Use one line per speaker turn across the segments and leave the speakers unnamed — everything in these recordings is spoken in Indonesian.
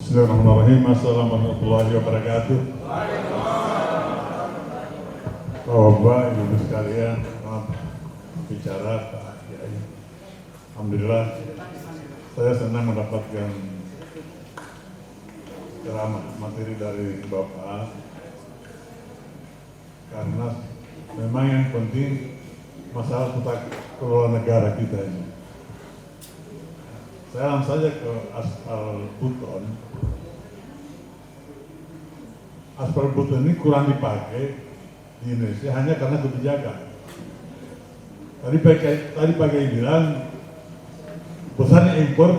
Bismillahirrahmanirrahim. Assalamualaikum warahmatullahi wabarakatuh. Bapak, Ibu sekalian, bicara Pak Kiai. Alhamdulillah, saya senang mendapatkan ceramah materi dari Bapak, karena memang yang penting masalah tata kelola negara kita ini. Saya langsung saja ke aspal beton. Aspal beton ini kurang dipakai di Indonesia hanya karena kebijakan. Tadi Pak Kiai bilang besarnya impor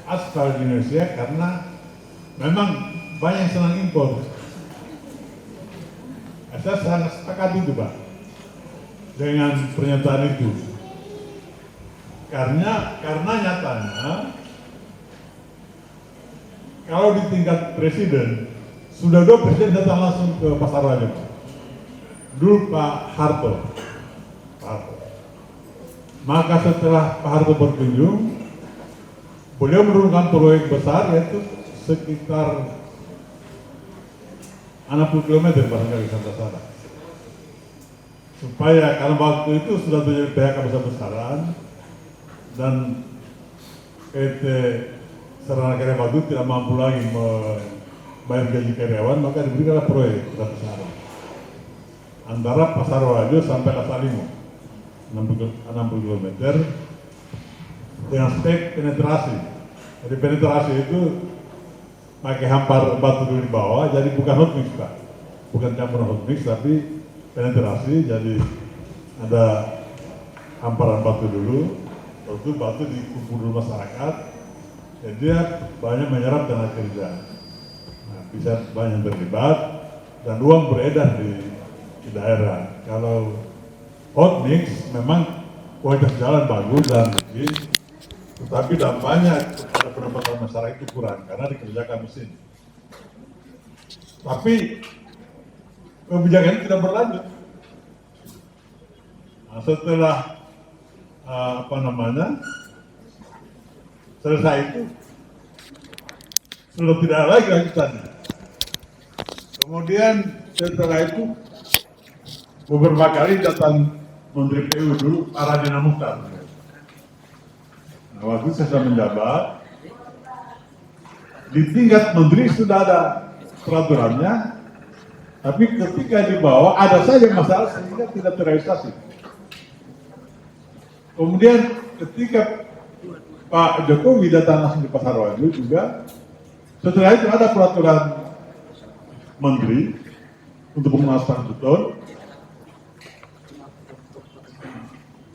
aspal di Indonesia karena memang banyak yang senang impor. Saya sangat sepakat itu Pak dengan pernyataan itu. Karena nyatanya kalau di tingkat presiden sudah 2 presiden datang langsung ke Pasar Raja. Dulu Pak Harto. Maka setelah Pak Harto berkunjung, beliau menurunkan proyek besar yaitu sekitar 60 km barangkali sampai sana. Supaya karena waktu itu sudah terjadi PHK besar-besaran dan PT Sarana Karya Batu tidak mampu lagi membayar gaji karyawan, maka diberikanlah proyek besar-besaran antara Pasar Raja sampai Lasalimo 60 km dengan spek penetrasi. Jadi penetrasi itu pakai hampar batu dulu di bawah, jadi bukan hot mix Pak, bukan campuran hot mix tapi penetrasi. Jadi ada hamparan batu dulu, lalu batu dikumpul dulu masyarakat, jadi dia banyak menyerap tenaga kerja. Nah, bisa banyak terlibat dan uang beredar di daerah. Kalau hot mix memang kualitas jalan bagus dan tinggi, tetapi dampaknya kepada pendapatan masyarakat itu kurang karena dikerjakan mesin. Tapi kebijakan itu tidak berlanjut. Nah, setelah selesai itu sudah tidak ada lagi lanjutannya. Kemudian setelah itu beberapa kali datang Menteri PU dulu Aradina Mukhtar. Nah, waktu saya sudah menjabat, di tingkat menteri sudah ada peraturannya, tapi ketika di bawah ada saja masalah sehingga tidak terrealisasi. Kemudian ketika Pak Jokowi datang langsung di Pasar Raja juga, setelah itu ada peraturan menteri untuk pengawasan beton.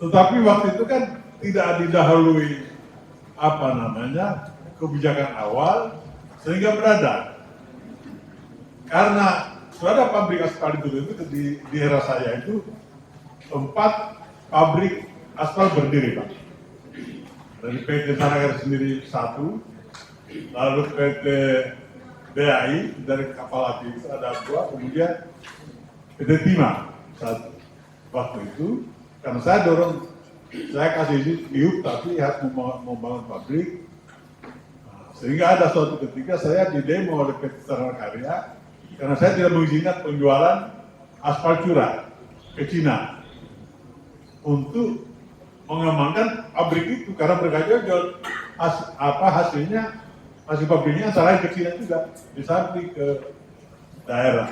Tetapi waktu itu kan tidak didahului kebijakan awal sehingga berada. Karena sudah ada pabrik aspal itu di era saya itu 4 pabrik aspal berdiri Pak. Dari PT Sanagar sendiri 1, lalu PT BAI dari kapal api itu ada 2, kemudian PT Timah 1. Waktu itu karena saya dorong, saya kasih izin tapi harus membangun pabrik. Sehingga ada suatu ketika saya didemo oleh PT Sarana Karya karena saya tidak mengizinkan penjualan aspal curah ke Cina untuk mengamankan pabrik itu, karena mereka jual hasilnya, hasil pabriknya antara lain ke Cina juga, disamping ke daerah.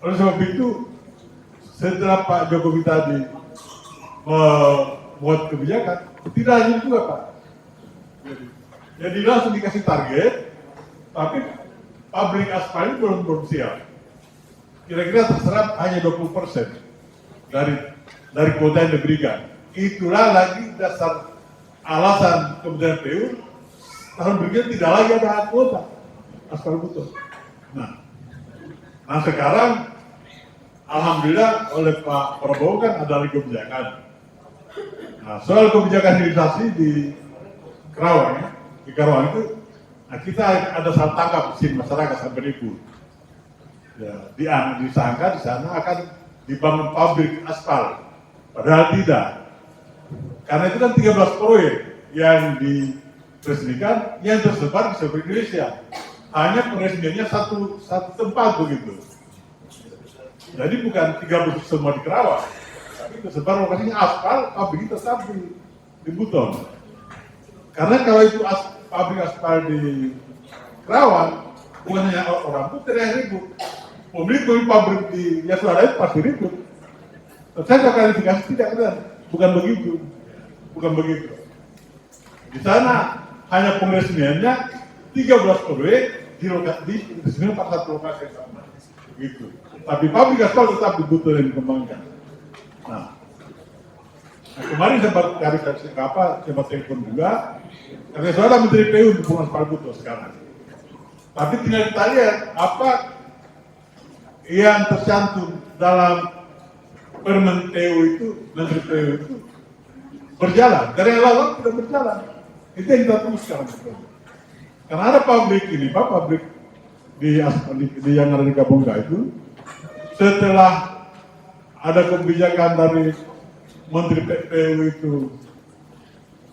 Oleh sebab itu, setelah Pak Jokowi tadi membuat kebijakan, tidak hanya juga Pak. Jadi langsung dikasih target, tapi pabrik aspal ini belum siap. Kira-kira terserap hanya 20% dari kuota yang diberikan. Itulah lagi dasar alasan Kementerian PU tahun berikutnya tidak lagi ada kuota aspal beton. Nah sekarang alhamdulillah oleh Pak Prabowo kan ada lagi kebijakan. Nah, soal kebijakan hilirisasi di Karawang itu, nah kita ada salah tangkap di masyarakat sampai ribu. Ya, disangka di sana akan dibangun pabrik aspal, padahal tidak. Karena itu kan 13 proyek yang diresmikan yang tersebar di seluruh Indonesia. Hanya peresmiannya satu tempat begitu. Jadi bukan 30 semua di Kerawang, tapi tersebar lokasinya aspal, pabrik tetap di Buton. Karena kalau itu pabrik aspal di Kerawang, bukan hanya orang Buton yang ribut. Pemilik pabrik di Yasudara itu pasti ribut. Saya klarifikasi tidak benar, bukan begitu. Di sana hanya peresmiannya 13 proyek diresmikan 41 lokasi yang sama, begitu. Tapi pabrik aspal tetap dibutuhkan dan dikembangkan. Nah, kemarin sempat klarifikasi sempat telepon juga, karena saya ada Menteri PU hubungan aspal butuh sekarang. Tapi tinggal kita lihat apa yang tercantum dalam Permen PU itu, Menteri PU itu berjalan. Dari yang lalu tidak berjalan. Itu yang kita tunggu sekarang. Karena ada pabrik ini, Pak, pabrik di yang ada di Kabongga itu, setelah ada kebijakan dari Menteri PU itu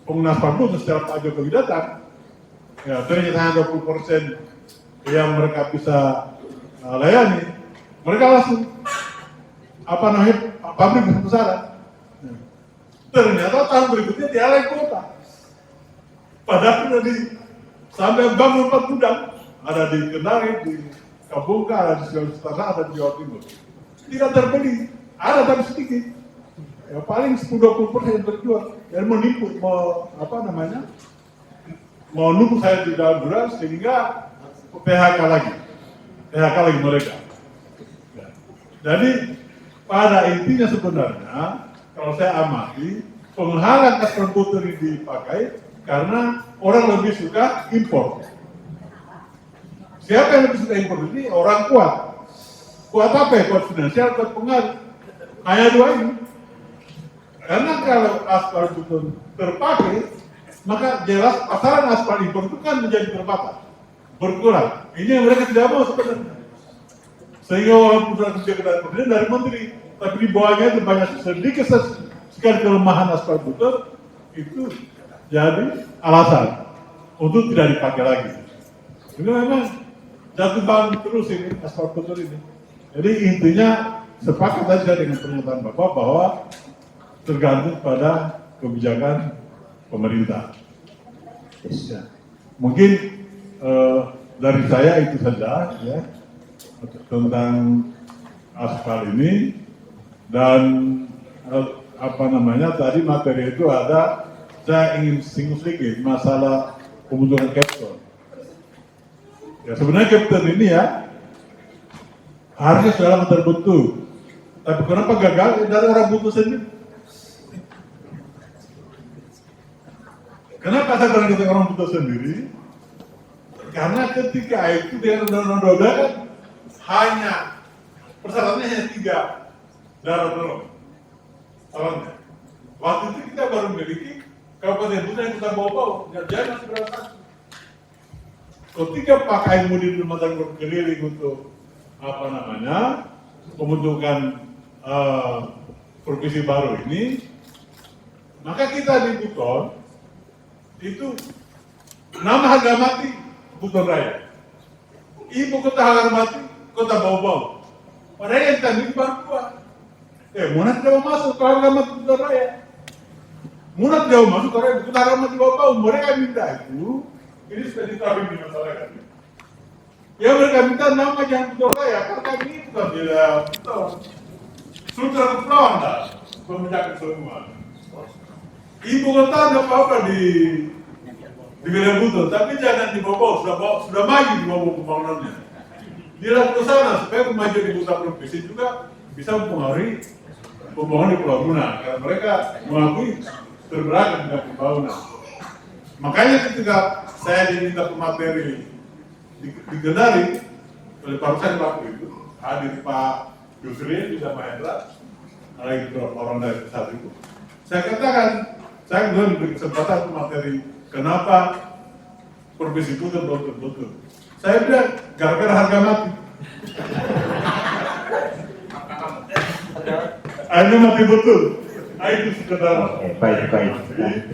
penggunaan aspal secara Pak Jokowi datang, ya ternyata hanya 20% yang mereka bisa layani, mereka langsung pabrik besar-besaran. Ternyata tahun berikutnya dialih kuota. Padahal sudah sampai bangun 4 gudang, ada di Kendari, di Kabongga, ada di Sulawesi Selatan, ada di Jawa Timur. Tidak terbeli, ada tapi sedikit. Ya, paling 10-20% yang terjual. Dan menipu, mau nunggu saya di dalam bulan sehingga PHK lagi mereka. Ya. Jadi pada intinya sebenarnya, kalau saya amati, penghalang aspal butuh ini dipakai karena orang lebih suka impor. Siapa yang lebih suka impor ini? Orang kuat. Kuat apa ya? Kuat finansial, kuat pengaruh. Hanya dua ini. Karena kalau aspal butuh terpakai, maka jelas pasaran aspal impor itu kan menjadi terbatas, berkurang. Ini yang mereka tidak mau sebenarnya. Sehingga walaupun sudah kebijakan dari menteri, tapi di bawahnya itu banyak sedikit sekali kelemahan aspal butuh, itu jadi alasan untuk tidak dipakai lagi. Ini memang jatuh bangun terus ini aspal butuh ini. Jadi intinya sepakat saja dengan pernyataan Bapak bahwa tergantung pada kebijakan pemerintah. Ya. Mungkin dari saya itu saja ya tentang aspal ini, dan tadi materi itu ada, saya ingin singgung sedikit masalah pembentukan Capton. Ya sebenarnya Capton ini ya harusnya sudah terbentuk, tapi kenapa gagal? Dari orang butuh sendiri. Kenapa saya bilang kita orang butuh sendiri? Karena ketika itu dia undang-undang hanya persyaratannya hanya 3 daerah dorong. Soalnya waktu itu kita baru memiliki kabupaten Buton yang kita bawa-bawa, jangan seberapa. Ketika pakai mudik rumah tangga keliling untuk pembentukan provinsi baru ini, maka kita di Buton itu nama harga mati Buton Raya, ibu kota harga mati kota Bau-Bau. Padahal yang tadi baru Munat jauh masuk ke harga mati Buton Raya. Munat jauh masuk ke harga mati Bau-Bau. Mereka minta itu, ini sudah ditaruh di masyarakat. Ya mereka minta nama jangan Buton Raya, karena ini bukan tidak betul. Sudah kepulauan dah, pemenjaga semua. Ibu kota ada apa-apa di wilayah Buton, tapi jangan di Bau-Bau, sudah maju di Bau-Bau pembangunannya. Dia ke sana supaya kemajuan di pusat provinsi juga bisa mempengaruhi pembangunan di Pulau Buna, karena mereka mengakui terberagam dengan pembangunan. Makanya ketika saya diminta pemateri di Kendari oleh Pak Rusan waktu itu, hadir Pak Yusri, bisa Mahendra, ada beberapa orang dari pusat itu. Saya katakan, saya kemudian diberi kesempatan pemateri kenapa provinsi itu betul-betul. Saya bilang, gara-gara harga mati. Akhirnya mati betul. Itu sekedar.
Oke, baik.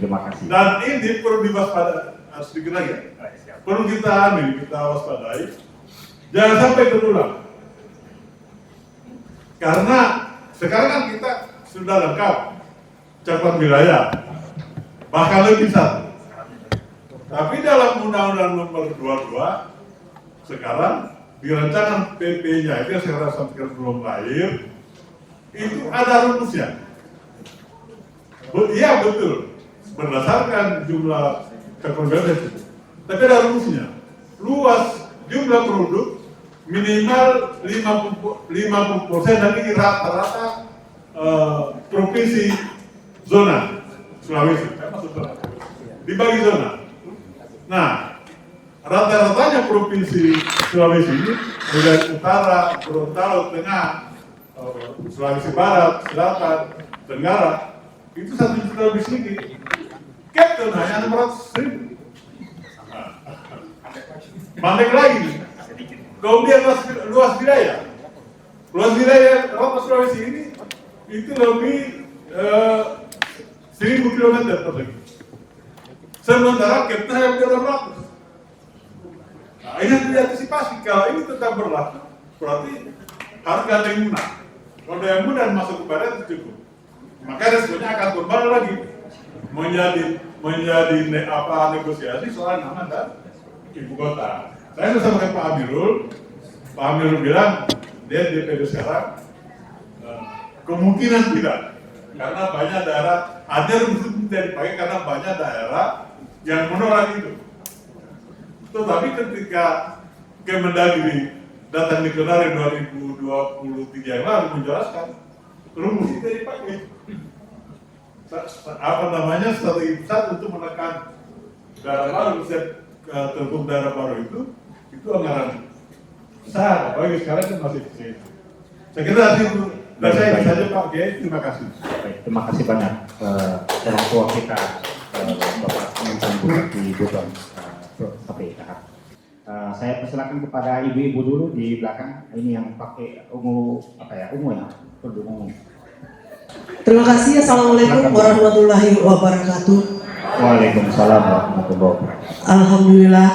Terima kasih.
Dan ini perlu diwaspadai, sedikit lagi. Perlu kita waspadai. Jangan sampai terulang. Karena sekarang kan kita sudah lengkap cakupan wilayah, bahkan lebih satu. Tapi dalam Undang-Undang Nomor 22 sekarang di rancangan PP-nya itu yang sekarang sampai belum lahir, itu ada rumusnya. Iya betul, berdasarkan jumlah cakupan wilayah itu. Tapi ada rumusnya. Luas jumlah penduduk minimal 50% dan ini rata-rata provinsi zona Sulawesi. Dibagi zona. Nah, rata-ratanya provinsi Sulawesi ini dari utara, Gorontalo, tengah, Sulawesi Barat, Selatan, Tenggara, itu 1 juta lebih sedikit. Captain hanya 600.000. Mandek lagi. Kemudian luas wilayah. Luas wilayah rata Sulawesi ini itu lebih 1000 km persegi. Sementara Captain hanya 600. Nah, ini harus diantisipasi. Kalau ini tetap berlaku, berarti harus ada yang mudah. Kalau ada yang mudah masuk ke barat itu cukup. Maka resikonya akan kembali lagi menjadi negosiasi soal nama dan ibu kota. Saya sudah sama Pak Amirul bilang dia DPD sekarang kemungkinan tidak, karena banyak daerah ada rumus tidak dipakai karena banyak daerah yang menolak itu. Tetapi ketika Kemendagri datang di Kenari 2023 yang lalu menjelaskan rumus itu dipakai. Strategi besar untuk menekan daerah baru, terhukum daerah baru itu anggaran besar, apalagi sekarang kan masih kecil. Saya kira itu. Dan saya ini saja Pak Kiai, terima kasih.
Baik, terima kasih banyak orang tua kita, Bapak Mentan Bupati Buton, KPK. Saya persilakan kepada ibu-ibu dulu di belakang, ini yang pakai ungu ya, kerudung ungu.
Terima kasih. Assalamualaikum warahmatullahi wabarakatuh.
Waalaikumsalam warahmatullahi wabarakatuh.
Alhamdulillah,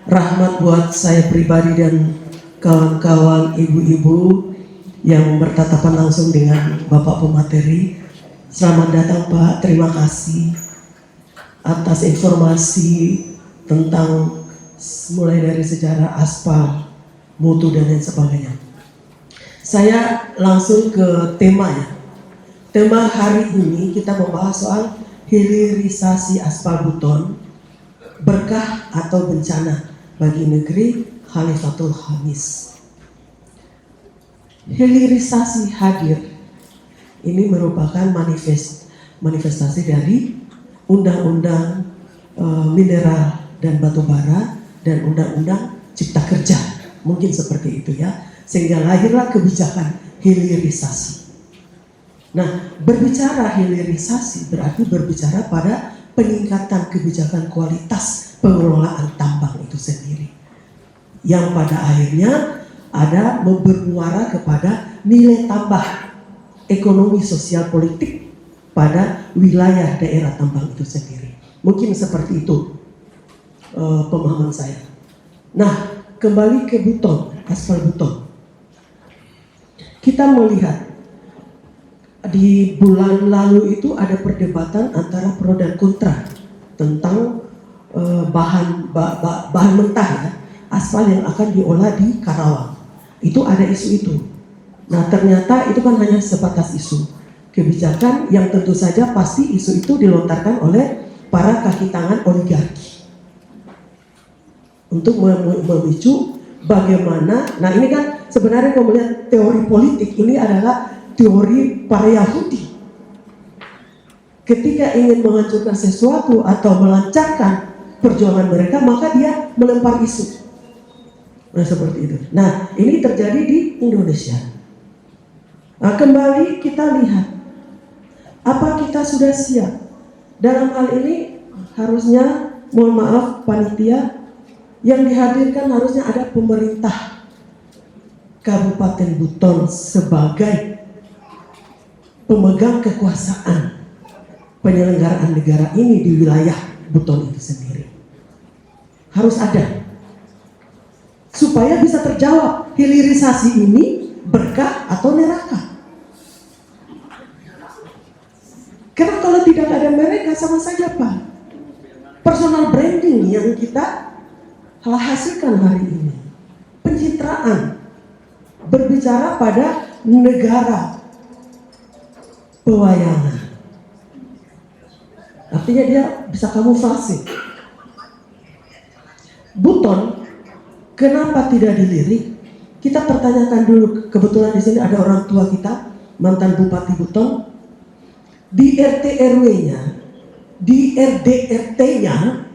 rahmat buat saya pribadi dan kawan-kawan ibu-ibu yang bertatapan langsung dengan Bapak Pemateri. Selamat datang Pak, terima kasih atas informasi tentang mulai dari sejarah aspal, mutu dan lain sebagainya. Saya langsung ke temanya. Tema hari ini kita membahas soal hilirisasi aspal Buton, berkah atau bencana bagi negeri Khalifatul Khamis. Hilirisasi hadir ini merupakan manifestasi dari Undang-Undang Mineral dan Batu Bara dan Undang-Undang Cipta Kerja, mungkin seperti itu ya, sehingga lahirlah kebijakan hilirisasi. Nah, berbicara hilirisasi berarti berbicara pada peningkatan kebijakan kualitas pengelolaan tambang itu sendiri, yang pada akhirnya ada bermuara kepada nilai tambah ekonomi sosial politik pada wilayah daerah tambang itu sendiri. Mungkin seperti itu pemahaman saya. Nah, kembali ke Buton, aspal Buton. Kita melihat di bulan lalu itu ada perdebatan antara pro dan kontra tentang bahan mentah ya, aspal yang akan diolah di Karawang. Itu ada isu itu. Nah, ternyata itu kan hanya sebatas isu kebijakan yang tentu saja pasti isu itu dilontarkan oleh para kaki tangan oligarki untuk memicu bagaimana. Nah, ini kan sebenarnya kalau melihat teori politik ini adalah teori para Yahudi. Ketika ingin menghancurkan sesuatu atau melancarkan perjuangan mereka, maka dia melempar isu. Nah, seperti itu. Nah, ini terjadi di Indonesia. Nah, kembali kita lihat, apa kita sudah siap? Dalam hal ini harusnya, mohon maaf panitia, yang dihadirkan harusnya ada pemerintah Kabupaten Buton sebagai pemegang kekuasaan penyelenggaraan negara ini di wilayah Buton itu sendiri. Harus ada. Supaya bisa terjawab hilirisasi ini berkah atau neraka. Karena kalau tidak ada mereka sama saja Pak. Personal branding yang kita hasilkan hari ini. Pencitraan. Berbicara pada negara pewayangan. Artinya dia bisa kamuflase. Buton, kenapa tidak dilirik? Kita pertanyakan dulu. Kebetulan di sini ada orang tua kita, mantan Bupati Buton. Di RT RW-nya, di RDRT-nya,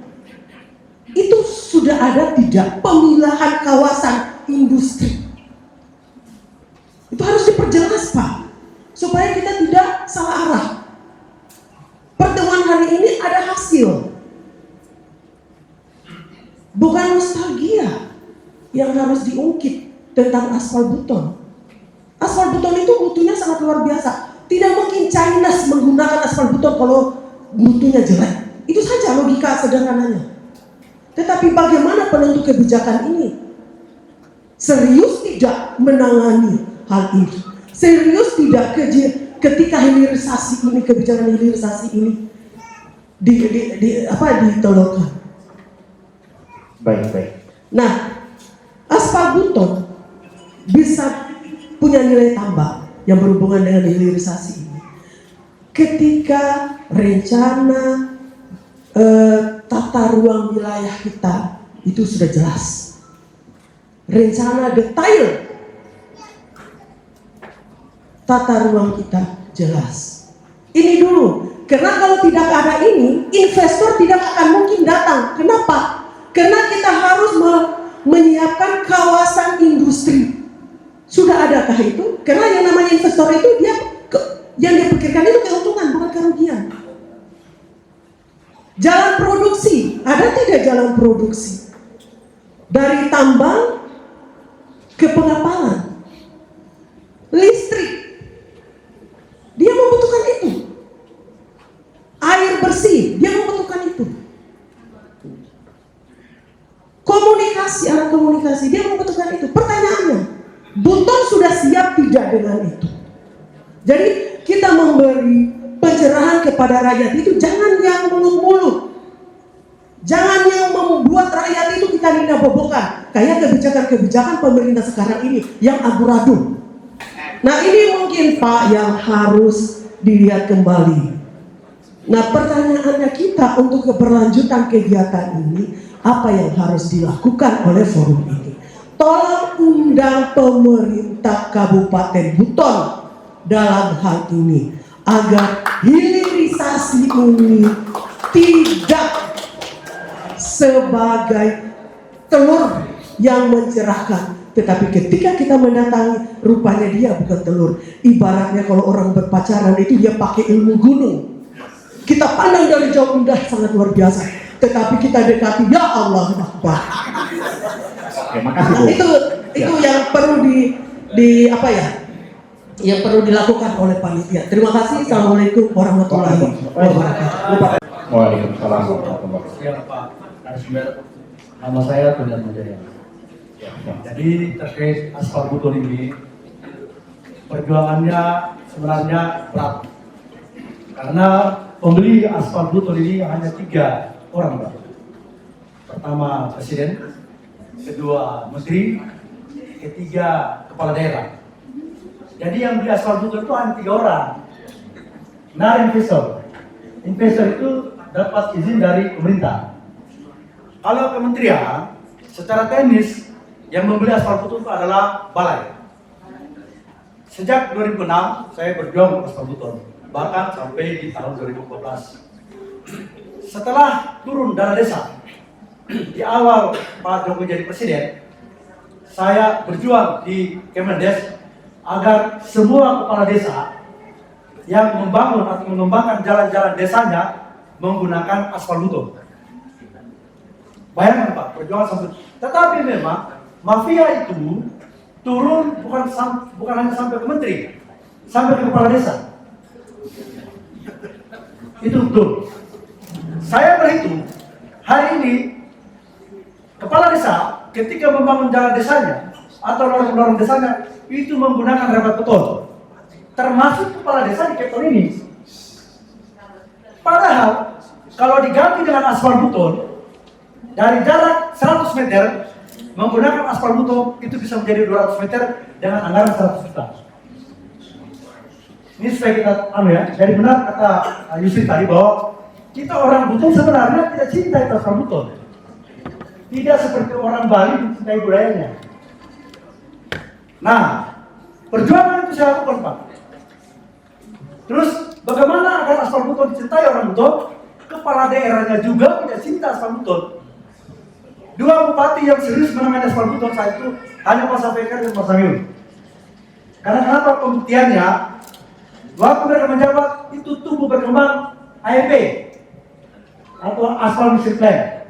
itu sudah ada tidak pemilahan kawasan industri. Itu harus diperjelas Pak, supaya kita tidak salah arah. Pertemuan hari ini ada hasil. Bukan nostalgia yang harus diungkit tentang aspal Buton. Aspal Buton itu mutunya sangat luar biasa. Tidak mungkin Chinese menggunakan aspal Buton kalau mutunya jelek. Itu saja logika sederhananya. Tetapi bagaimana penentu kebijakan ini? Serius tidak menangani hal ini? Serius tidak ketika hilirisasi ini, kebijakan hilirisasi ini ditolakkan?
Baik.
Nah, aspal Buton bisa punya nilai tambah yang berhubungan dengan hilirisasi ini. Ketika rencana tata ruang wilayah kita itu sudah jelas. Rencana detail tata ruang kita jelas. Ini dulu, karena kalau tidak ada ini, investor tidak akan mungkin datang. Kenapa? Karena kita harus menyiapkan kawasan industri. Sudah adakah itu? Karena yang namanya investor itu yang dia pikirkan itu keuntungan, bukan kerugian. Jalan produksi, ada tidak jalan produksi? Dari tambang ke pengapalan. Listrik, dia membutuhkan itu. Air bersih, dia membutuhkan itu. Komunikasi, arah komunikasi, dia membutuhkan itu. Pertanyaannya, Buton sudah siap tidak dengan itu? Jadi kita memberi pencerahan kepada rakyat itu jangan yang mulut-mulut. Jangan yang membuat rakyat itu kita nina bobokan. Kayak kebijakan-kebijakan pemerintah sekarang ini yang amburadul. Nah ini mungkin Pak yang harus dilihat kembali. Nah pertanyaannya kita untuk keberlanjutan kegiatan ini, apa yang harus dilakukan oleh forum ini? Tolong undang pemerintah Kabupaten Buton dalam hal ini agar hilirisasi ini tidak sebagai telur yang mencerahkan, tetapi ketika kita mendatangi rupanya dia bukan telur. Ibaratnya kalau orang berpacaran itu dia pakai ilmu gunung. Kita pandang dari jauh indah sangat luar biasa, tetapi kita dekati ya Allah Akbar. Nah, itu yang perlu yang perlu dilakukan oleh panitia. Terima kasih. Assalamualaikum warahmatullahi wabarakatuh.
Waalaikumsalam warahmatullahi wabarakatuh.
Ya Pak Narasumber, nama saya Tuhan Mujaya. Jadi terkait aspal Buton ini, perjuangannya sebenarnya berat. Karena pembeli aspal Buton ini hanya 3 orang, Pak. Pertama Presiden, kedua Menteri, ketiga Kepala Daerah. Jadi yang beli aspal Buton itu hanya 3 orang. Nah investor itu dapat izin dari pemerintah. Kalau kementerian, secara teknis yang membeli aspal Buton itu adalah balai. Sejak 2006 saya berjuang untuk aspal Buton, bahkan sampai di tahun 2014. Setelah turun dana desa, di awal Pak Jokowi jadi presiden, saya berjuang di Kemendes agar semua kepala desa yang membangun atau mengembangkan jalan-jalan desanya menggunakan aspal Buton. Bayangkan Pak, perjuangan sampai. Tetapi memang mafia itu turun bukan hanya sampai ke menteri, sampai ke kepala desa. Itu betul. Saya berhitung hari ini kepala desa ketika membangun jalan desanya atau lorong-lorong desanya itu menggunakan rapat beton, termasuk kepala desa di Keton ini. Padahal kalau diganti dengan aspal beton dari jarak 100 meter menggunakan aspal beton itu bisa menjadi 200 meter dengan anggaran 100 juta. Ini supaya kita ya. Jadi benar kata Yusri tadi bahwa kita orang Buton sebenarnya tidak cinta itu aspal beton. Tidak seperti orang Bali mencintai budayanya. Nah, perjuangan itu saya lakukan, Pak. Terus bagaimana agar aspal beton dicintai orang Buton? Kepala daerahnya juga tidak cinta aspal beton. Dua bupati yang serius menangani aspal beton saat itu hanya Pak Sapeker dan Pak Samil. Karena kenapa pembuktiannya? Waktu mereka menjabat itu tumbuh berkembang AMP atau aspal master plan.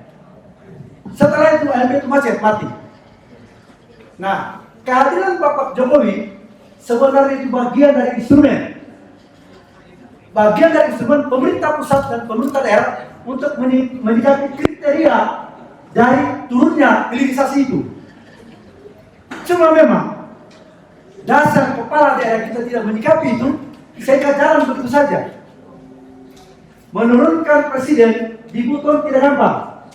Setelah itu AMP itu macet mati. Nah, kehadiran Bapak Jokowi sebenarnya itu bagian dari instrumen. Bagian dari instrumen pemerintah pusat dan pemerintah daerah untuk menyikapi kriteria dari turunnya hilirisasi itu. Cuma memang dasar kepala daerah kita tidak menyikapi itu, sehingga jalan begitu saja. Menurunkan presiden di Buton tidak gampang.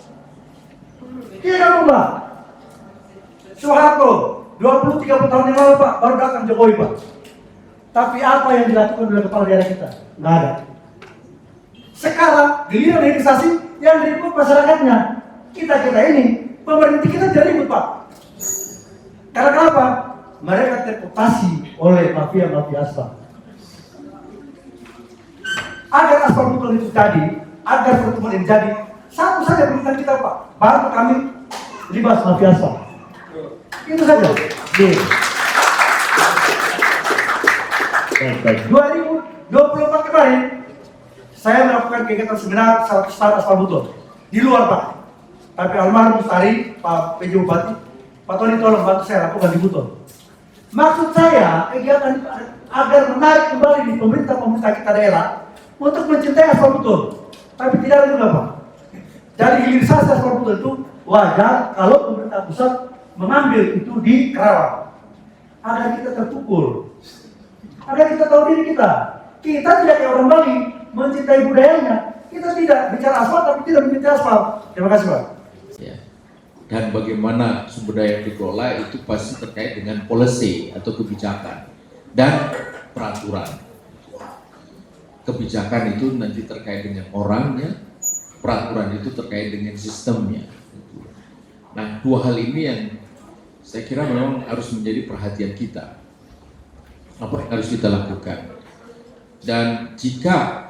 Tidak gampang, Pak. Soeharto 20-30 tahun yang lalu, Pak, baru datang Jokowi, Pak. Tapi apa yang dilakukan oleh kepala daerah kita? Nggak ada. Sekarang giliran hilirisasi yang ribut masyarakatnya. Kita ini, pemerintah kita tidak ribut, Pak. Karena kenapa? Mereka terkoptasi oleh mafia-mafia aspal. Agar aspal beton itu jadi, agar pertemuan ini jadi, satu saja permintaan kita, Pak. Bantu kami libas mafia aspal. Itu saja.
Baik.
2024 kemarin, saya melakukan kegiatan seminar 100 tahun aspal beton di luar, Pak. Tapi almarhum Mustari, Pak PJ Bupati, Pak Tony tolong bantu saya lakukan di Buton. Maksud saya kegiatan itu agar menarik kembali di pemerintah kita daerah untuk mencintai aspal beton. Tapi tidak ada juga, Pak. Jadi hilirisasi aspal beton itu wajar kalau pemerintah pusat mengambil itu di Kerawang. Agar kita terpukul. Agar kita tahu diri kita. Kita tidak kayak orang Bali mencintai budayanya. Kita tidak bicara aspal tapi tidak mencintai aspal. Terima kasih, Pak.
Ya. Dan bagaimana sumber daya yang dikelola itu pasti terkait dengan policy atau kebijakan dan peraturan. Kebijakan itu nanti terkait dengan orangnya, peraturan itu terkait dengan sistemnya. Nah, dua hal ini yang saya kira memang harus menjadi perhatian kita. Apa yang harus kita lakukan? Dan jika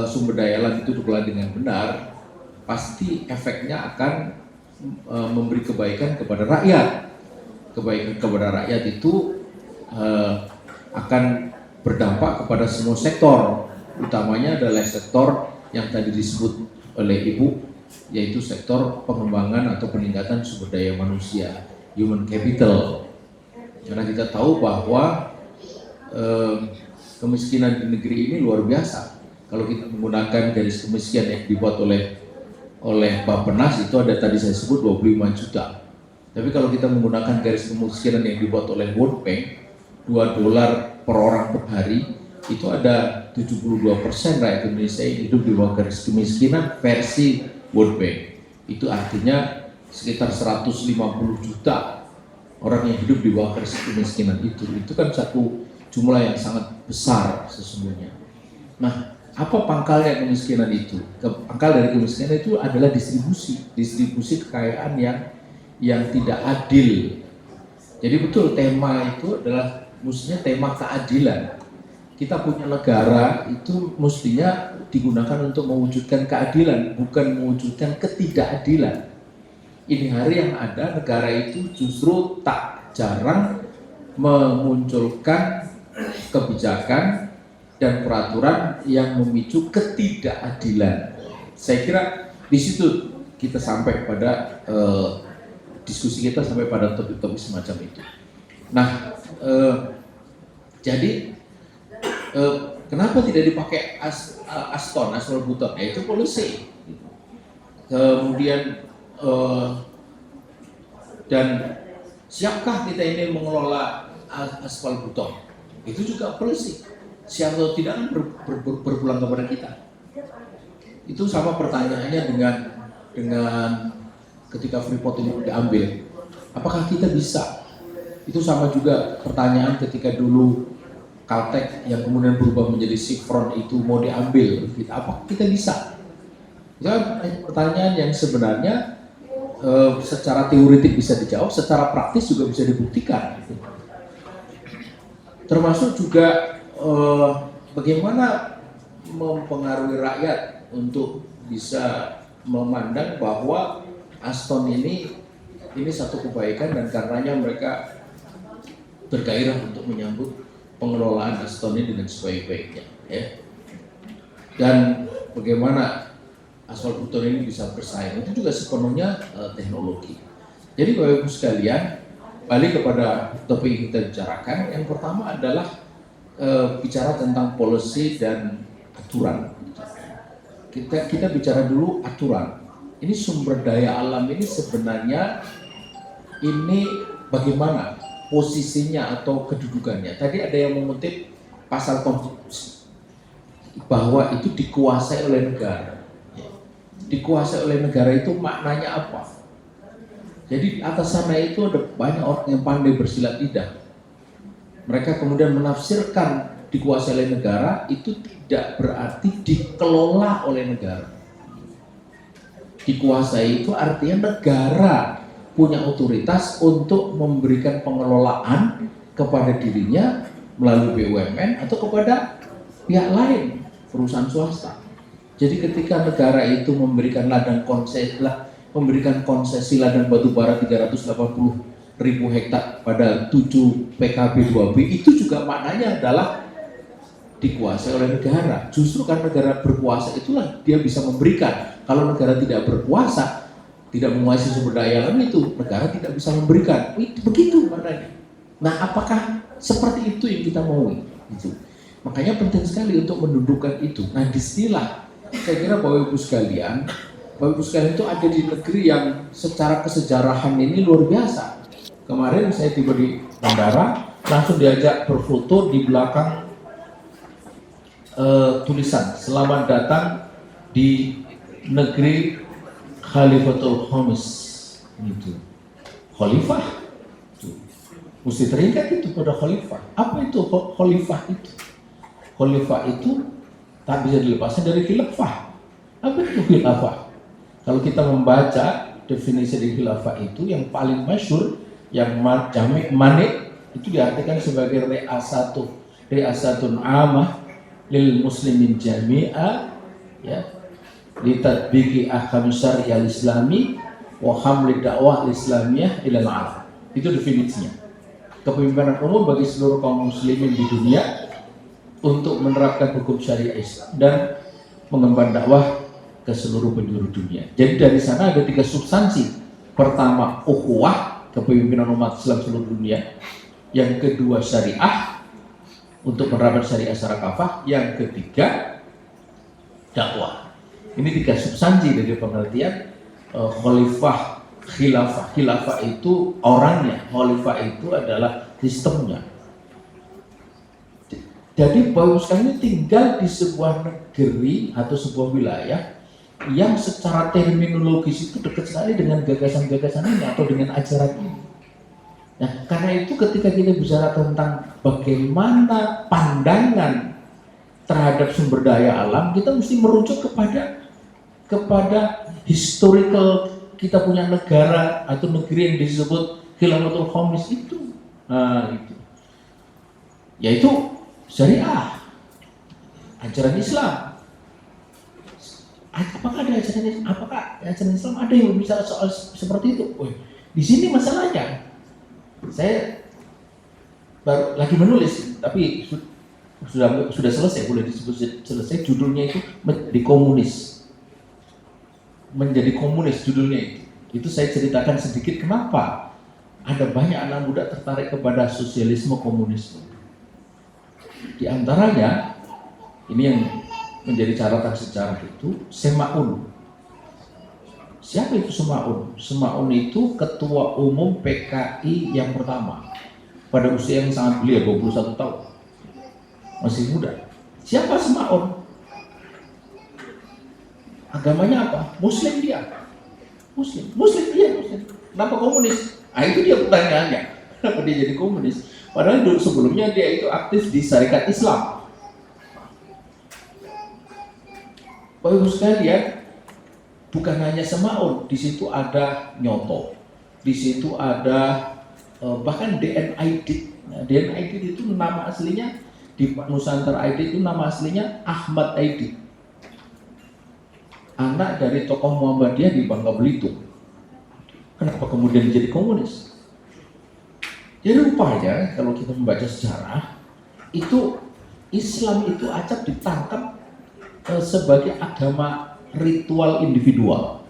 sumber daya alam itu dikelola dengan benar, pasti efeknya akan memberi kebaikan kepada rakyat. Kebaikan kepada rakyat itu akan berdampak kepada semua sektor, utamanya adalah sektor yang tadi disebut oleh Ibu, yaitu sektor pengembangan atau peningkatan sumber daya manusia, human capital. Karena kita tahu bahwa kemiskinan di negeri ini luar biasa. Kalau kita menggunakan garis kemiskinan yang dibuat oleh Bappenas itu ada tadi saya sebut 25 juta. Tapi kalau kita menggunakan garis kemiskinan yang dibuat oleh World Bank, $2 per orang per hari, itu ada 72% rakyat Indonesia yang hidup di bawah garis kemiskinan versi World Bank. Itu artinya sekitar 150 juta orang yang hidup di bawah garis kemiskinan itu. Itu kan satu jumlah yang sangat besar sesungguhnya. Nah, apa pangkalnya kemiskinan itu? Pangkal dari kemiskinan itu adalah distribusi kekayaan yang tidak adil. Jadi betul tema itu adalah mestinya tema keadilan. Kita punya negara itu mestinya digunakan untuk mewujudkan keadilan, bukan mewujudkan ketidakadilan. Ini hari yang ada negara itu justru tak jarang memunculkan kebijakan dan peraturan yang memicu ketidakadilan. Saya kira di situ kita sampai pada diskusi kita sampai pada topik-topik semacam itu. Nah, jadi Kenapa tidak dipakai Aston, aspal buton? Ya itu policy. Kemudian dan siapkah kita ini mengelola aspal buton? Itu juga policy. Siap atau tidak kan berpulang kepada kita. Itu sama pertanyaannya dengan ketika Freeport ini diambil. Apakah kita bisa? Itu sama juga pertanyaan ketika dulu Caltech yang kemudian berubah menjadi Chevron itu mau diambil. Apa kita bisa? Itu pertanyaan yang sebenarnya secara teoretik bisa dijawab, secara praktis juga bisa dibuktikan. Termasuk juga bagaimana mempengaruhi rakyat untuk bisa memandang bahwa Aston ini satu kebaikan dan karenanya mereka bergairah untuk menyambut pengelolaan Aston ini dengan sebaik-baiknya, ya. Dan bagaimana aspal buton ini bisa bersaing itu juga sepenuhnya teknologi. Jadi Bapak Ibu sekalian, balik kepada topik yang kita bicarakan. Yang pertama adalah bicara tentang policy dan aturan. Kita bicara dulu aturan. Ini sumber daya alam ini sebenarnya ini bagaimana posisinya atau kedudukannya. Tadi ada yang mengutip pasal konstitusi bahwa itu dikuasai oleh negara. Dikuasai oleh negara itu maknanya apa? Jadi atas sana itu ada banyak orang yang pandai bersilat lidah. Mereka kemudian menafsirkan dikuasai oleh negara itu tidak berarti dikelola oleh negara. Dikuasai itu artinya negara punya otoritas untuk memberikan pengelolaan kepada dirinya melalui BUMN atau kepada pihak lain, perusahaan swasta. Jadi ketika negara itu memberikan konsesi ladang batu bara 380.000 hektar pada 7 PKB 2B, itu juga maknanya adalah dikuasai oleh negara. Justru karena negara berkuasa itulah dia bisa memberikan. Kalau negara tidak berkuasa, tidak menguasai sumber daya alam itu, negara tidak bisa memberikan. Begitu maknanya. Nah, apakah seperti itu yang kita mau? Itu. Makanya penting sekali untuk mendudukkan itu. Nah, disinilah saya kira Bapak Ibu sekalian itu ada di negeri yang secara kesejarahan ini luar biasa. Kemarin saya tiba di bandara, langsung diajak berfoto di belakang tulisan selamat datang di negeri Khalifatul Khamis, gitu. Khalifah, tuh. Mesti teringat itu pada khalifah. Apa itu khalifah itu? Khalifah itu tak bisa dilepaskan dari khilafah. Apa itu khilafah? Kalau kita membaca definisi dari khilafah itu, yang paling masyhur, yang jamek manik, itu diartikan sebagai re'asatun amah lil muslimin jami'a, ya, litadbiki ahkam syariah islami wa hamli dakwah islamiyah ilal alam. Itu definisinya. Kepemimpinan umum bagi seluruh kaum muslimin di dunia untuk menerapkan hukum syariah Islam dan mengemban dakwah ke seluruh penjuru dunia. Jadi dari sana ada 3 substansi. Pertama, ukhuwah, kepemimpinan umat Islam seluruh dunia. Yang kedua, syariah, untuk menerapkan syariah secara kafah. Yang ketiga, dakwah. Ini 3 substansi dari pengertian khalifah, khilafah. Khilafah itu orangnya, khalifah itu adalah sistemnya. Jadi Bapak sekalian tinggal di sebuah negeri atau sebuah wilayah yang secara terminologis itu dekat sekali dengan gagasan-gagasan ini atau dengan ajaran ini. Nah, karena itu ketika kita bicara tentang bagaimana pandangan terhadap sumber daya alam, kita mesti merujuk kepada historical kita punya negara atau negeri yang disebut Khilafatul Khamis itu. Nah, itu. Yaitu syariah, ajaran Islam. Apakah ada ajaran Islam? Apakah ajaran Islam ada yang berbicara soal seperti itu? Di sini masalahnya. Saya baru lagi menulis, tapi sudah selesai, boleh disebut selesai. Judulnya itu menjadi komunis judulnya itu. Itu saya ceritakan sedikit kenapa ada banyak anak muda tertarik kepada sosialisme komunisme. Di antaranya Ini yang menjadi catatan sejarah itu Semaun. Siapa itu Semaun? Semaun itu ketua umum PKI yang pertama pada usia yang sangat belia, 21 tahun, masih muda. Siapa Semaun? Agamanya apa? Muslim dia. Muslim dia. Kenapa komunis? Itu dia pertanyaannya. Kenapa dia jadi komunis? Padahal dulu sebelumnya dia itu aktif di Syarikat Islam. Bapak Ibu sekalian, bukan hanya Semaun, di situ ada Nyoto, di situ ada bahkan DN Aidit. Nah, DN Aidit itu nama aslinya di Nusantara Aidit itu nama aslinya Ahmad Aidit, anak dari tokoh Muhammadiyah di Bangka Belitung. Kenapa kemudian jadi komunis? Jadi rupanya kalau kita membaca sejarah itu Islam itu acap ditangkap sebagai agama ritual individual,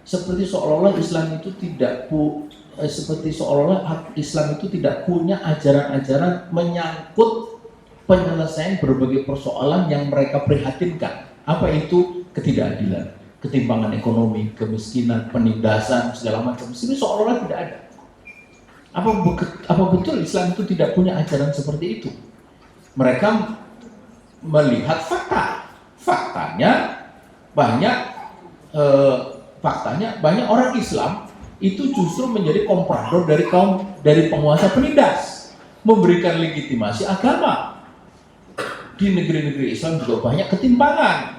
seperti seolah-olah Islam itu tidak punya ajaran-ajaran menyangkut penyelesaian berbagai persoalan yang mereka prihatinkan. Apa itu? Ketidakadilan, ketimpangan ekonomi, kemiskinan, penindasan, segala macam. Ini seolah-olah tidak ada. Apa betul Islam itu tidak punya ajaran seperti itu? Mereka melihat faktanya banyak orang Islam itu justru menjadi komprador dari penguasa penindas, memberikan legitimasi agama. Di negeri-negeri Islam juga banyak ketimpangan,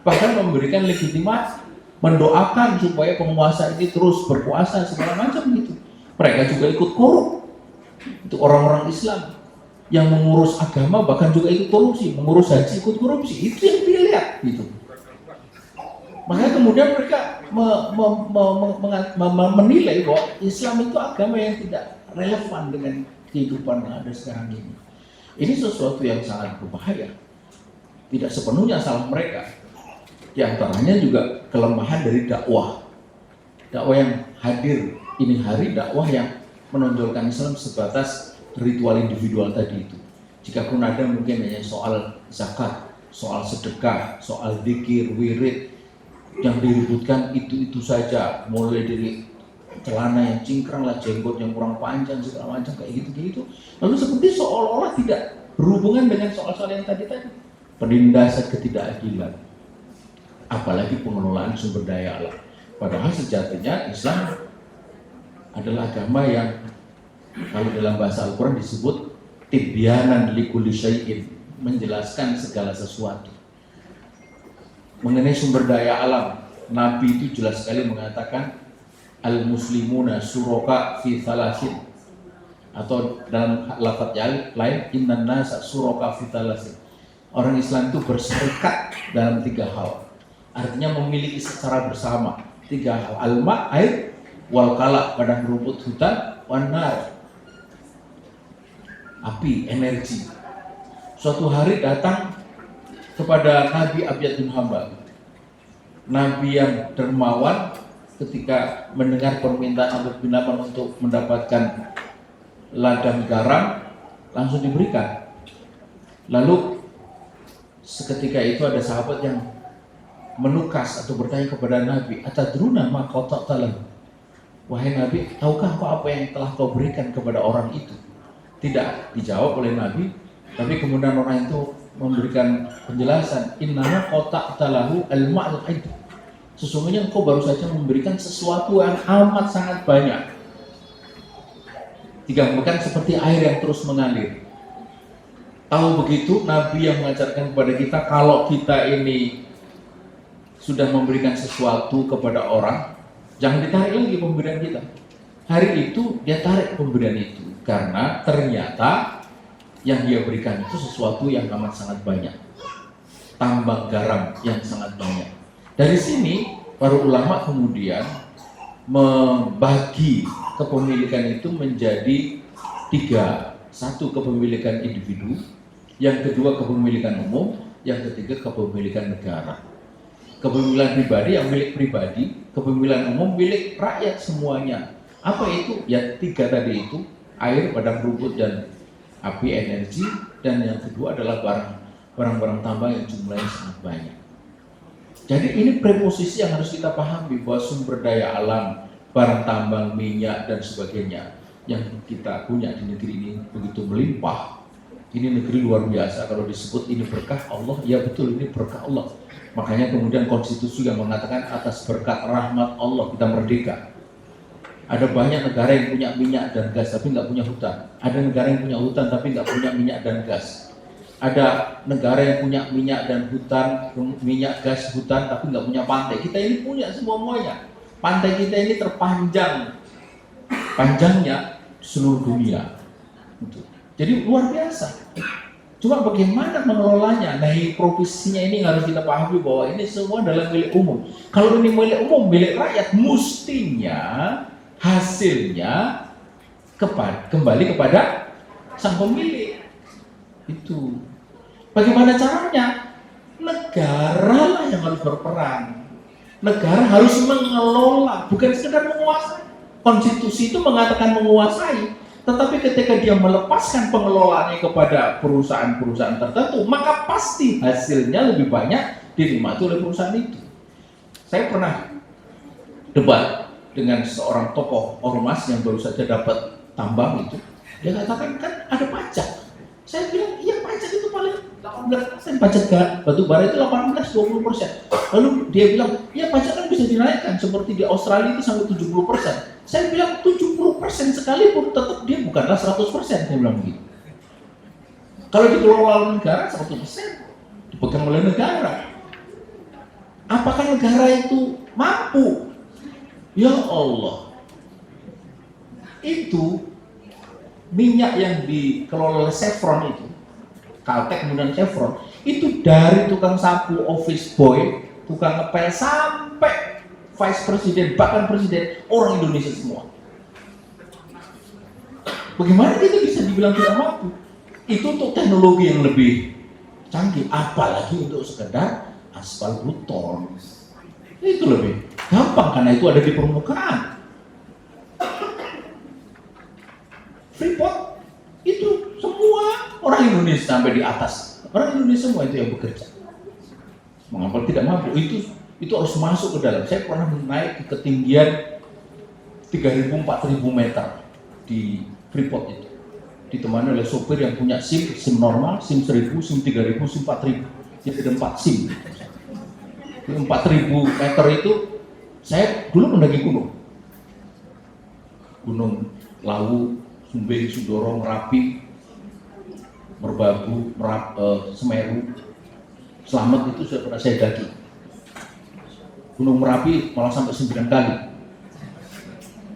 bahkan memberikan legitimasi, mendoakan supaya penguasa ini terus berkuasa segala macam gitu. Mereka juga ikut korup. Itu orang-orang Islam yang mengurus agama bahkan juga ikut korupsi, mengurus haji ikut korupsi. Itu yang dilihat gitu. Makanya kemudian mereka menilai bahwa Islam itu agama yang tidak relevan dengan kehidupan yang ada sekarang ini. Ini sesuatu yang sangat berbahaya. Tidak sepenuhnya salah mereka. Di antaranya juga kelemahan dari dakwah. Dakwah yang hadir ini hari, dakwah yang menonjolkan Islam sebatas ritual individual tadi itu. Jika pun ada mungkin hanya soal zakat, soal sedekah, soal dzikir, wirid, yang diributkan itu saja, mulai dari celana yang cingkrang lah, jenggot yang kurang panjang segala macam kayak gitu. Lalu seperti seolah-olah tidak berhubungan dengan soal-soal yang tadi, penindasan, ketidakadilan, apalagi pengelolaan sumber daya alam. Padahal sejatinya Islam adalah agama yang kalau dalam bahasa Al-Quran disebut tibyanan likulli syai'in, menjelaskan segala sesuatu. Mengenai sumber daya alam, Nabi itu jelas sekali mengatakan al-muslimuna suraka fi thalathin, atau dalam lafaz lain innan nasa suraka fi thalathin. Orang Islam itu berserikat dalam 3 hal. Artinya memiliki secara bersama 3 hal. Al-ma', air, wal kala, padang rumput, hutan, wan nar, api, energi. Suatu hari datang kepada Nabi Abyad bin Hambal, Nabi yang dermawan, ketika mendengar permintaan Amr bin Aman untuk mendapatkan ladang garam, langsung diberikan. Lalu seketika itu ada sahabat yang menukas atau bertanya kepada Nabi, atadruna ma qata'ta lahu? Wahai Nabi, tahukah kau apa yang telah kau berikan kepada orang itu? Tidak dijawab oleh Nabi, tapi kemudian orang itu memberikan penjelasan, innama qata'ta lahu al-ma'al aid. Sesungguhnya engkau baru saja memberikan sesuatu yang amat sangat banyak. Digambarkan seperti air yang terus mengalir. Tahu begitu, Nabi yang mengajarkan kepada kita, kalau kita ini sudah memberikan sesuatu kepada orang, jangan ditarik lagi pemberian kita. Hari itu dia tarik pemberian itu, karena ternyata yang dia berikan itu sesuatu yang amat sangat banyak, tambang garam yang sangat banyak. Dari sini para ulama kemudian membagi kepemilikan itu menjadi 3. 1 kepemilikan individu, yang kedua kepemilikan umum, yang ketiga kepemilikan negara. Kepemilikan pribadi yang milik pribadi, kepemilikan umum milik rakyat semuanya. Apa itu? Ya 3 tadi itu, air, padang rumput, dan api, energi. Dan yang kedua adalah barang-barang tambang yang jumlahnya sangat banyak. Jadi ini preposisi yang harus kita pahami, bahwa sumber daya alam, barang tambang, minyak, dan sebagainya yang kita punya di negeri ini begitu melimpah. Ini negeri luar biasa. Kalau disebut ini berkah Allah, ya betul, ini berkah Allah. Makanya kemudian konstitusi yang mengatakan atas berkat rahmat Allah kita merdeka. Ada banyak negara yang punya minyak dan gas tapi nggak punya hutan. Ada negara yang punya hutan tapi nggak punya minyak dan gas. Ada negara yang punya minyak dan hutan, minyak, gas, hutan tapi nggak punya pantai. Kita ini punya semuanya. Pantai kita ini terpanjang, panjangnya seluruh dunia. Jadi luar biasa. Cuma bagaimana mengelolanya? Nah, profesinya ini harus kita pahami bahwa ini semua adalah milik umum. Kalau ini milik umum, milik rakyat, mestinya hasilnya kembali kepada sang pemilik. Itu. Bagaimana caranya? Negara lah yang harus berperan. Negara harus mengelola, bukan sekedar menguasai. Konstitusi itu mengatakan menguasai, tetapi ketika dia melepaskan pengelolaannya kepada perusahaan-perusahaan tertentu, maka pasti hasilnya lebih banyak dinikmati oleh perusahaan itu. Saya pernah debat dengan seorang tokoh ormas yang baru saja dapat tambang itu. Dia katakan, kan ada pajak. Saya bilang, iya pajak itu paling 18%, pajak batu bara itu 18-20%. Lalu dia bilang, iya pajak kan bisa dinaikkan, seperti di Australia itu sampai 70%. Saya bilang 70% sekalipun tetap dia bukanlah 100%, saya bilang begitu. Kalau dikelola oleh negara 100%, dipegang oleh negara. Apakah negara itu mampu? Ya Allah, itu minyak yang dikelola oleh Chevron itu, Caltech kemudian Chevron, itu dari tukang sapu, office boy, tukang ngepel sampai vice presiden, bahkan presiden, orang Indonesia semua. Bagaimana kita bisa dibilang tidak mampu? Itu untuk teknologi yang lebih canggih, apalagi untuk sekedar aspal beton. Itu lebih gampang karena itu ada di permukaan. Freeport itu semua orang Indonesia sampai di atas, orang Indonesia semua itu yang bekerja. Mengapa tidak mampu? Itu harus masuk ke dalam. Saya pernah naik ke ketinggian 3.000-4.000 meter di Freeport itu, ditemani oleh sopir yang punya SIM normal, SIM 1.000, SIM 3.000, SIM 4.000. Jadi ada 4 SIM. Di 4.000 meter itu saya dulu mendaki Gunung Lawu, Sumbing, Sudoro, Merapi, Merbabu, Semeru, Slamet itu sudah pernah saya daki. Gunung Merapi malah sampai 9 kali.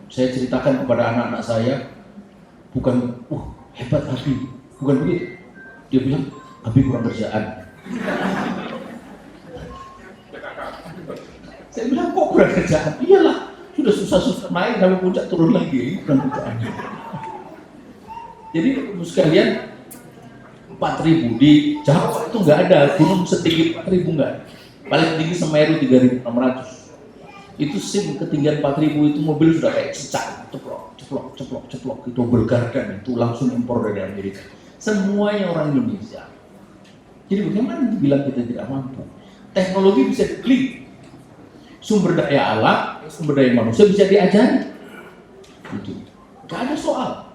Saya ceritakan kepada anak-anak saya, bukan, hebat Abi, bukan begitu. Dia bilang, Abi kurang kerjaan. Saya bilang, kok kurang kerjaan? Iyalah, sudah susah-susah naik sampai puncak turun lagi, kurang kerjaan. Jadi sekalian 4.000 di Jawa itu nggak ada gunung setinggi 4.000 nggak. Paling tinggi Semeru 3.600. Itu SIM ketinggian 4.000 itu mobil sudah kayak cicak, ceplok itu bergardan itu langsung impor dari Amerika. Semuanya orang Indonesia. Jadi bagaimana dibilang kita tidak mampu? Teknologi bisa dibeli, sumber daya alam, sumber daya manusia bisa diajari. Itu nggak ada soal.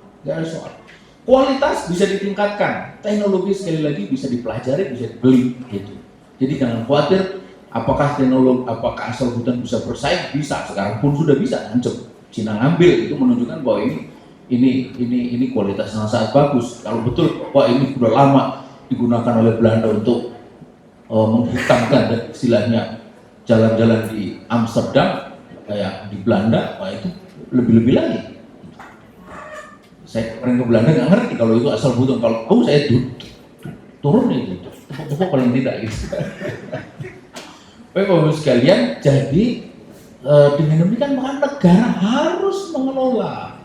Kualitas bisa ditingkatkan, teknologi sekali lagi bisa dipelajari, bisa dibeli gitu. Jadi jangan khawatir apakah teknologi, apakah asal hutan bisa bersaing, bisa, sekarang pun sudah bisa, hancur. Cina ngambil itu menunjukkan bahwa ini kualitasnya sangat bagus. Kalau betul bahwa ini sudah lama digunakan oleh Belanda untuk menghitamkan istilahnya jalan-jalan di Amsterdam kayak di Belanda, itu lebih-lebih lagi. Saya kemarin ke Belanda nggak ngerti kalau itu asal butuh. Kalau saya turun itu, tepuk-tepuk paling tidak gitu. Baik Bapak sekalian, jadi dengan demikian maka negara harus mengelola.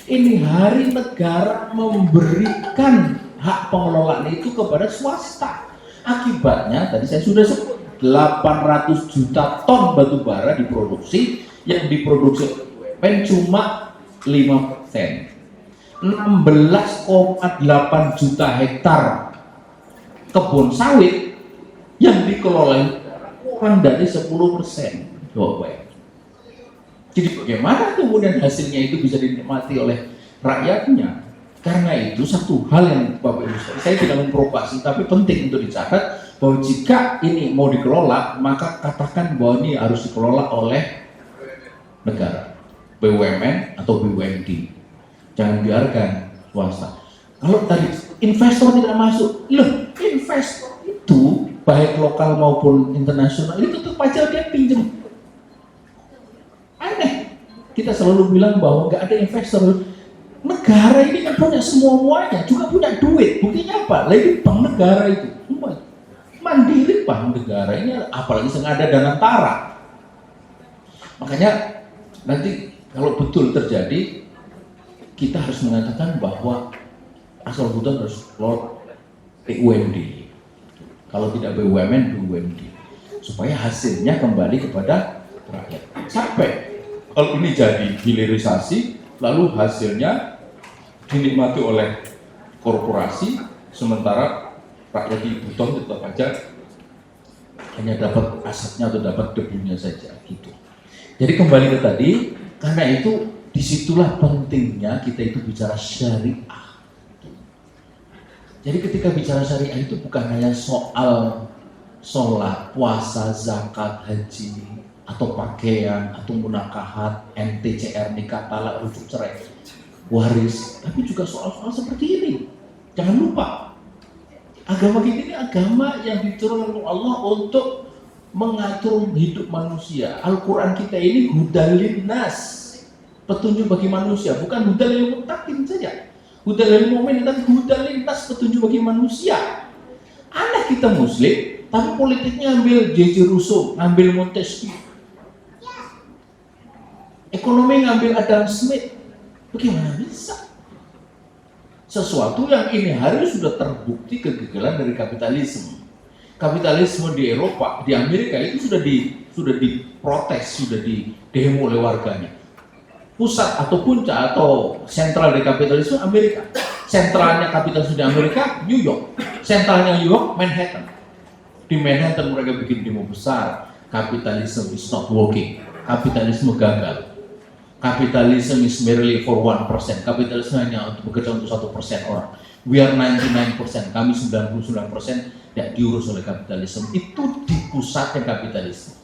Ini hari negara memberikan hak pengelolaan itu kepada swasta. Akibatnya tadi saya sudah sebut 800 juta ton batu bara diproduksi, yang diproduksi UMN cuma 5%. 16,8 juta hektar kebun sawit yang dikelola kurang dari 10%. Coba ya. Jadi bagaimana kemudian hasilnya itu bisa dinikmati oleh rakyatnya? Karena itu satu hal yang Bapak Ibu, saya tidak memprovokasi, tapi penting untuk dicatat bahwa jika ini mau dikelola, maka katakan bahwa ini harus dikelola oleh negara, BUMN atau BUMD. Jangan biarkan swasta. Kalau tadi investor tidak masuk, loh investor itu baik lokal maupun internasional itu tetap aja dia pinjam. Aneh. Kita selalu bilang bahwa nggak ada investor. Negara ini kan punya semuanya, juga punya duit. Buktinya apa? Lagi bank negara itu, mandiri bank negara ini, apalagi sengaja ada dana tara. Makanya nanti kalau betul terjadi, kita harus mengatakan bahwa asal hutan harus keluar BUMD. Kalau tidak BUMN, BUMD, supaya hasilnya kembali kepada rakyat. Sampai kalau ini jadi hilirisasi, lalu hasilnya dinikmati oleh korporasi, sementara rakyat di Buton tetap aja hanya dapat asetnya atau dapat debunya saja gitu. Jadi kembali ke tadi, karena itu disitulah pentingnya kita itu bicara syariah. Jadi ketika bicara syariah itu bukan hanya soal sholat, puasa, zakat, haji, atau pakaian, atau munakahat, NTCR, nikah, talak, rujuk cerai, waris, tapi juga soal-soal seperti ini. Jangan lupa, agama kita ini agama yang diturunkan oleh Allah untuk mengatur hidup manusia. Al-Quran kita ini hudal linnas, petunjuk bagi manusia, bukan hudal lil muttaqin saja, hudal lil mu'minin, tapi hudal linnas, petunjuk bagi manusia. Aneh kita muslim, tapi politiknya ambil J.J. Rousseau, ambil Montesquieu, ekonomi ngambil Adam Smith. Bagaimana bisa? Sesuatu yang ini hari sudah terbukti kegagalan dari kapitalisme. Kapitalisme di Eropa, di Amerika itu sudah diprotes, sudah didemo oleh warganya. Pusat atau puncak atau sentral dari kapitalisme Amerika. Sentralnya kapitalisme di Amerika, New York. Sentralnya New York, Manhattan. Di Manhattan mereka bikin demo besar. Capitalism is not working. Kapitalisme gagal. Kapitalisme is merely for 1%. Kapitalisme hanya untuk bekerja untuk 1% orang. We are 99%. Kami 99% tidak diurus oleh kapitalisme. Itu di pusatnya kapitalisme.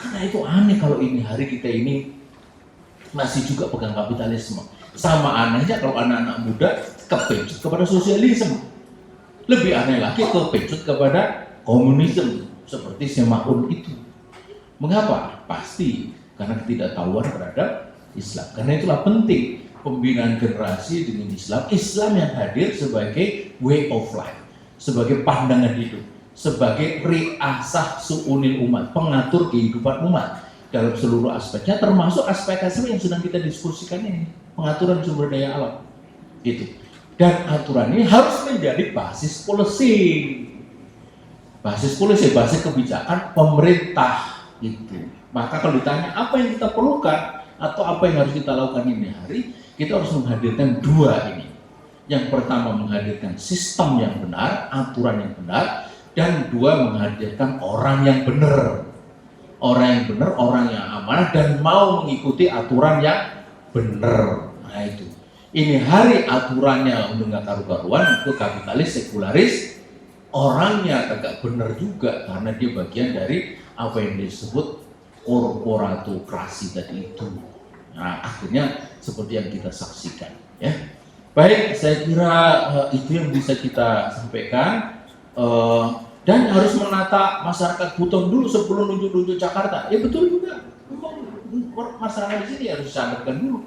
Karena itu aneh kalau ini hari kita ini masih juga pegang kapitalisme. Sama anehnya kalau anak-anak muda kepencut kepada sosialisme. Lebih aneh lagi kepencut kepada komunisme seperti Semaun itu. Mengapa? Pasti karena ketidaktahuan terhadap Islam. Karena itulah penting pembinaan generasi dengan Islam. Islam yang hadir sebagai way of life, sebagai pandangan hidup, sebagai riasah su'unil umat, pengatur kehidupan umat dalam seluruh aspeknya, termasuk aspek-aspek yang sedang kita diskusikan ini, pengaturan sumber daya alam. Gitu. Dan aturan ini harus menjadi basis policy. Basis kebijakan pemerintah itu. Maka kalau ditanya apa yang kita perlukan atau apa yang harus kita lakukan ini hari, kita harus menghadirkan dua ini. Yang pertama menghadirkan sistem yang benar, aturan yang benar, dan dua menghadirkan orang yang benar. Orang yang benar, orang yang amanah dan mau mengikuti aturan yang benar. Nah itu. Ini hari aturannya udah nggak karu-karuan, itu kapitalis, sekularis, orangnya agak benar juga karena dia bagian dari apa yang disebut korporatokrasi tadi itu. Nah, akhirnya seperti yang kita saksikan, ya. Baik, saya kira itu yang bisa kita sampaikan. Dan harus menata masyarakat Buton dulu sebelum nunjuk-nunjuk Jakarta. Ya betul juga. Masyarakat di sini harus disadarkan dulu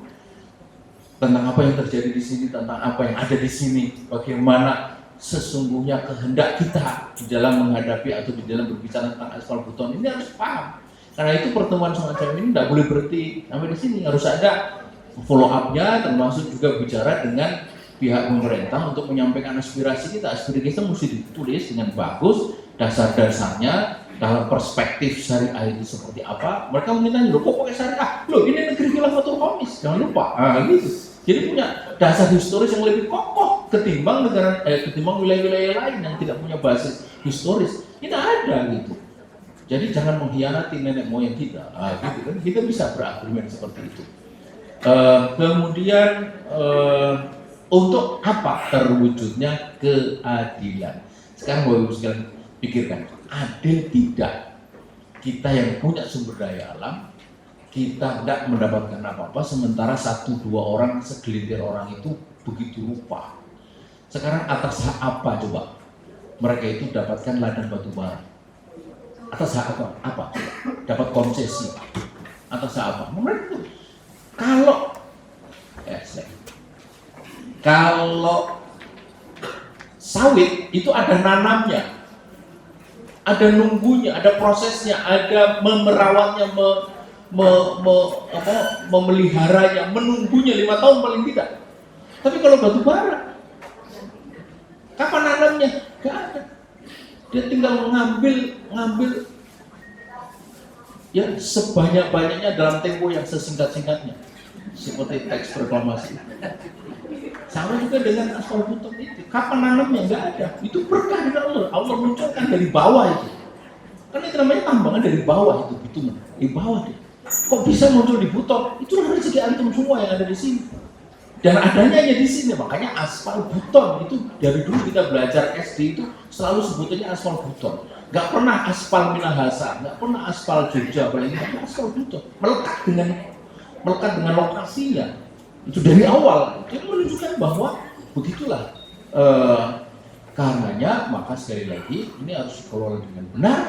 tentang apa yang terjadi di sini, tentang apa yang ada di sini, bagaimana sesungguhnya kehendak kita di dalam menghadapi atau di dalam berbicara tentang aspal Buton ini harus paham. Karena itu pertemuan semacam ini tidak boleh berhenti sampai di sini, harus ada follow up-nya, termasuk juga bicara dengan pihak pemerintah untuk menyampaikan aspirasi kita. Aspirasi kita mesti ditulis dengan bagus, dasar-dasarnya dalam perspektif syariah itu seperti apa. Mereka meminta, loh kok pakai syariah? Loh ini negeri khilafatul khomis, jangan lupa. Gitu. Jadi punya dasar historis yang lebih kokoh. ketimbang wilayah-wilayah lain yang tidak punya basis historis. Ini ada gitu. Jadi jangan mengkhianati nenek moyang kita. Gitu kan, kita bisa berargumen seperti itu. Kemudian untuk apa terwujudnya keadilan? Sekarang Bapak Ibu sekalian pikirkan, adil tidak kita yang punya sumber daya alam, kita tidak mendapatkan apa-apa, sementara 1-2 orang, segelintir orang itu begitu rupa. Sekarang atas hak apa coba mereka itu dapatkan ladang batu bara? Atas hak apa? Apa? Dapat konsesi. Atas hak apa? Mereka itu kalau sawit itu ada nanamnya, ada nunggunya, ada prosesnya, ada memerawatnya, memeliharanya, menunggunya 5 tahun paling tidak. Tapi kalau batu bara, kapan nanamnya? Gak ada. Dia tinggal ngambil ya sebanyak-banyaknya dalam tempo yang sesingkat-singkatnya, seperti teks proklamasi. Sama juga dengan aspal beton itu, kapan nanamnya? Nggak ada. Itu berkah dari Allah. Allah munculkan dari bawah itu. Kan itu namanya tambangan dari bawah itu, bitumen di bawah deh. Kok bisa muncul di buton? Itu rezeki antum semua yang ada di sini. Dan adanya hanya di sini, makanya aspal beton itu dari dulu kita belajar SD itu selalu sebutannya aspal beton. Nggak pernah aspal Minahasa, nggak pernah aspal Jogja, apalagi aspal beton. Melekat dengan lokasinya. Itu dari awal. Itu menunjukkan bahwa begitulah. Karenanya maka sekali lagi ini harus dikelola dengan benar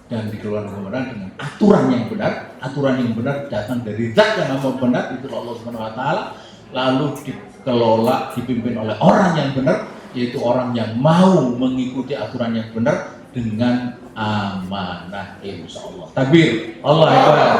dan dikelola dengan benar dengan aturan yang benar. Aturan yang benar datang dari zat yang amat benar, itu Allah Subhanahu Wa Taala. Lalu dikelola, dipimpin oleh orang yang benar, yaitu orang yang mau mengikuti aturan yang benar dengan amanah, insya Allah. Takbir, Allah Akbar.